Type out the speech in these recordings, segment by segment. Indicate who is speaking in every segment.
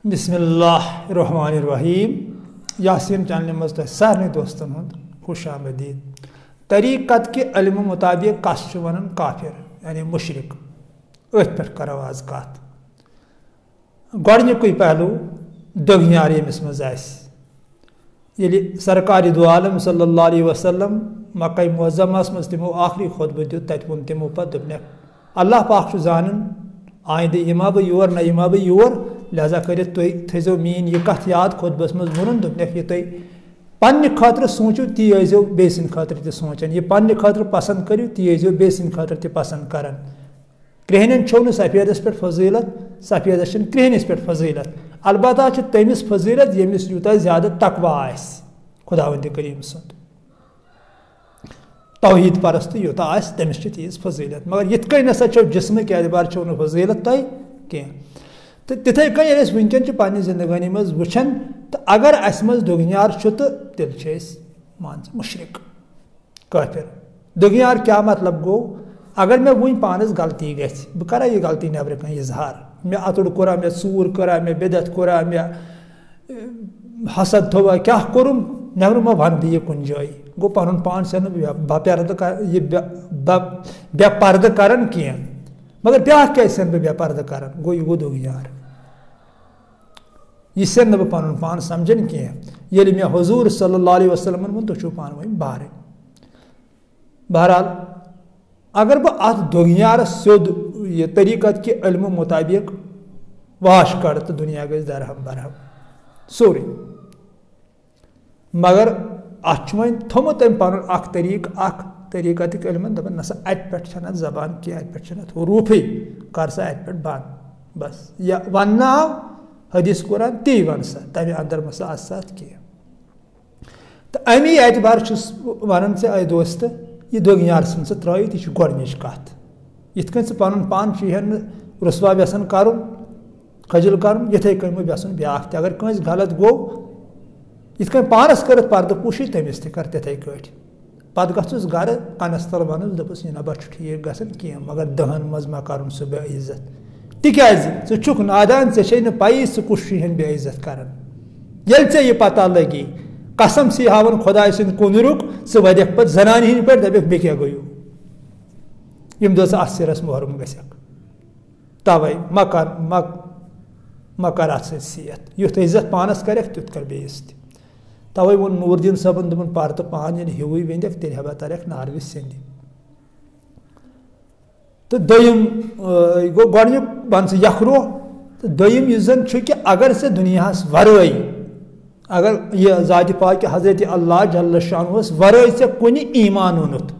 Speaker 1: बिस्मिल्लाहिर्रहमानिर्रहीम। यासीन चैनल मज तो सारे दोस्तन हूँ खुश आमदीद। तरीक़त के इल्म मुताबिक कस वनान काफिर यानी मुशरिक। अथ पे करो आज कत गोडनिकुई पहलू दोगयार यमिस मज ये सरकार दो आलम सल्लल्लाहु अलैहि वसल्लम मक्का मुअज़्ज़मा मज तमो आखिरी खुतबह दुत तत वोन तमो पे दोपनक अल्लाह पाक जानन आइंद यमा बह योर न यमा बह योर लिहाजा कर थो मीन यह कथ याद खुतबस मज वोन दोपनक यह तुम पन्ने खतर सोचो ती आजो बे सद खतर त सोचान यह पन्ने खतर पसंद करो ती आजो बे सद खतर त पसंद करान। कृहनन छो न सफेदस पे फजीलत सफेदस कृहनस पे फजीलत अलबत्ता तमिस फजीलत यमिस यूता ज्यादा तकवा आस खुदावंद करीम सद तौहीद परस्त यूता आस तमिस तीज फजीलत मगर यथ कन नसा छो जिस्म के एतबार छो न फजीलत तह कह तो तिथे कन वनकन पन्ने जिंदगानी मज वुछन तो अगर अस मज दुगनियार तो तेल मान मुशरिक काफिर। दुगनियार क्या मतलब गो अगर मे वन पानस गलती गह बह करा यह गलती नबर कह इजहार मे अतुड़ कोरा मे सूर कोरा मे बिदत कोरा मे हसद थोवा क्या कोरुम नबर मा वन बह कुन जाय गो पन पान से बेपर्द करन कह मगर ब्या क्या बह बेपर्द करन गो यह गो दुगनियार यह से बह पन पान समझन कह ये मे हुजूर सल्लल्लाहु अलैहि वसल्लम वो तुम पान वन बाहर। बहरहाल अगर बह अत दुगनियार सोद यह तरीक़त के इल्म मुताबिक वाश कर तो दुनिया गई दरहम बरहम सोरे मगर अत वो थोमुत पन तरीक़त इल्म दपान नसा अत पे जबान की अत पे रूफे कर सा अत पे बंद बस या वन आव हदीस कुरान ती वन सा तमें अंदर मसा साथ कह तो अमी एतबार वन से अय दोस्त यह दुगनियार सन सह त्रित यह गोडनिच कत यथ कन पन पान रुसवा यसान कर खजल कर इथे कन यसान ब्या अगर कंस गलत गो यथ कन पानस कर पर्द पुशी तमिस कर तिथे कट पे गुस गर कनस तल वनस दपस यह नबर ठीक गसान कह मगर दहन मज मा कर सह बे इज्जत तिकाज षुक नादान ऐ पई सह कुछ बेइज्जत कर ये यह पता लगी कसम सी हावन खुदा सद कुन रुक सह वदक पे जनान हिंद पे दपक बे क्या गयु यम दस अत सिरस मुहरम गसक तवे मकर अत सीयत युथ इज्जत पानस करक तुत कर बेस तवे वो नूरदीन सबन दोपन पर तो पान ये हिवुई वेंदक तेल हबा तरक नारविस सिंध तो दोयम गो गोडनिक बन से यखरो तो दोयम युजन कि अगर से दुनिया वरई अगर यह ज़ात पाक हजरत अल्लाह जल्ल शानुस वरई से कुन ईमान ओनुत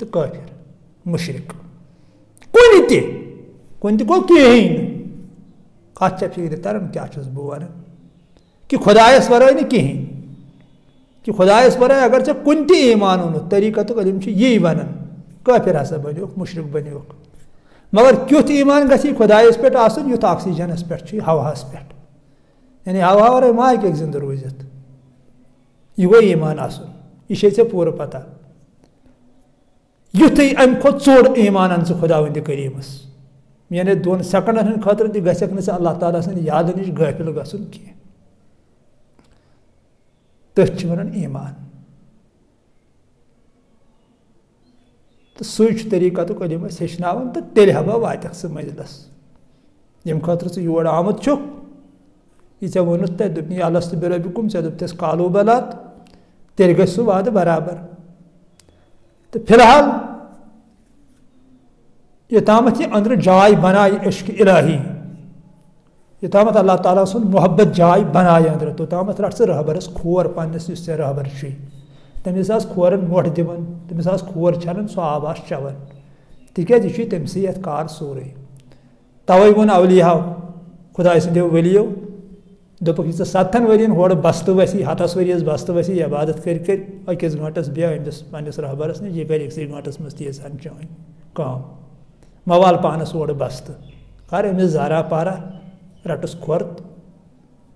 Speaker 1: तो काफिर मुशरिक कुन गो कहें कत फिक्र तरन क्या बह वन कि खुदायस वरई न कहें कि खुदायस वरई अगर से कुन ईमान ओनुत तरीक़त इल्म यही वन काफिर हसा बनो मुशरिक बनो मगर क्युथ ईमान गि खुदायस पे आसन युथ ऑक्सीजनस पे हवास पे यानी हवा वर मा हे जिंद रूजित यह गो ईमान आसन यह पूर पता युथ अम खुद चोड़ ईमान अन खुदावंद करीमस यानी 2 सेकंडन हंद खतर गसक न अल्लाह ताला सद याद नश गाफिल गसन कह तथ वन ईमान तो सू तरीक़त इल्म हेचनावन तो तेल हबा वात सह मंजिलस यम खतर योर आमुत यह वोनुत ते दुपनी अलस्तु बिरब्बिकुम ऐ दुपस कालू बलात तेल गि सह वाद बराबर। तो फिलहाल योतामत यह अंदर जाय बनाए इश्क इलाही योतामत अल्लाह ताला सुन मोहब्बत जाय बनाए अंदर तोतामत रट सह रहबरस खोर पन्नस रहबर तमिस खोरन मोट दिवन तमिस खोर छान सह आब चवन तिकाज यह तमसी ये कार सोरे तवे वोन अवलिया खुदा सदो वलियो दोपक यह 7 वरियन होड़ बस्त वसी 7 वरियस बस्त वसी इबादत कर अकिस गंटस बे अमिस पन्नस रहबरस नश यह कर अक्सि गंटस मज तीज हन चान कम मवाल पानस ओर बस्त कर अमिस जारा पारा रटस खोर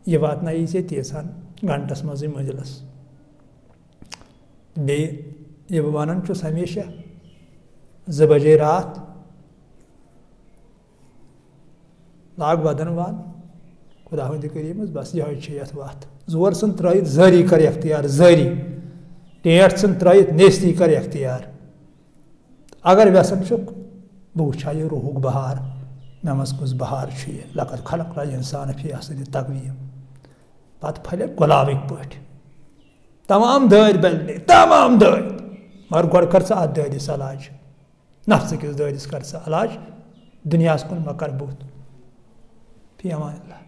Speaker 1: यह वातन तीज हन गंटस मज मंजिलस बे यह बह वन हमेशा 2 बजे रात लाग वदन वान खुदा हंद करीम बस ये वत जोर सन त्रत जारी कर अख्तियार जारी टेट सन त्रत नेस्ती कर अख्तियार अगर व्यसन बह वुचा यह रूहुक बहार मे मज कुछ बहार लकत खलक इंसान फी असन तकवीम पत फल गुलाबिक पे तमाम दद बल तमाम दद मगर गोड़ कर अत ददिस अलाज नफ्स किस ददिस कर अलाज दुनिया कुन मकर बुत फी अमान।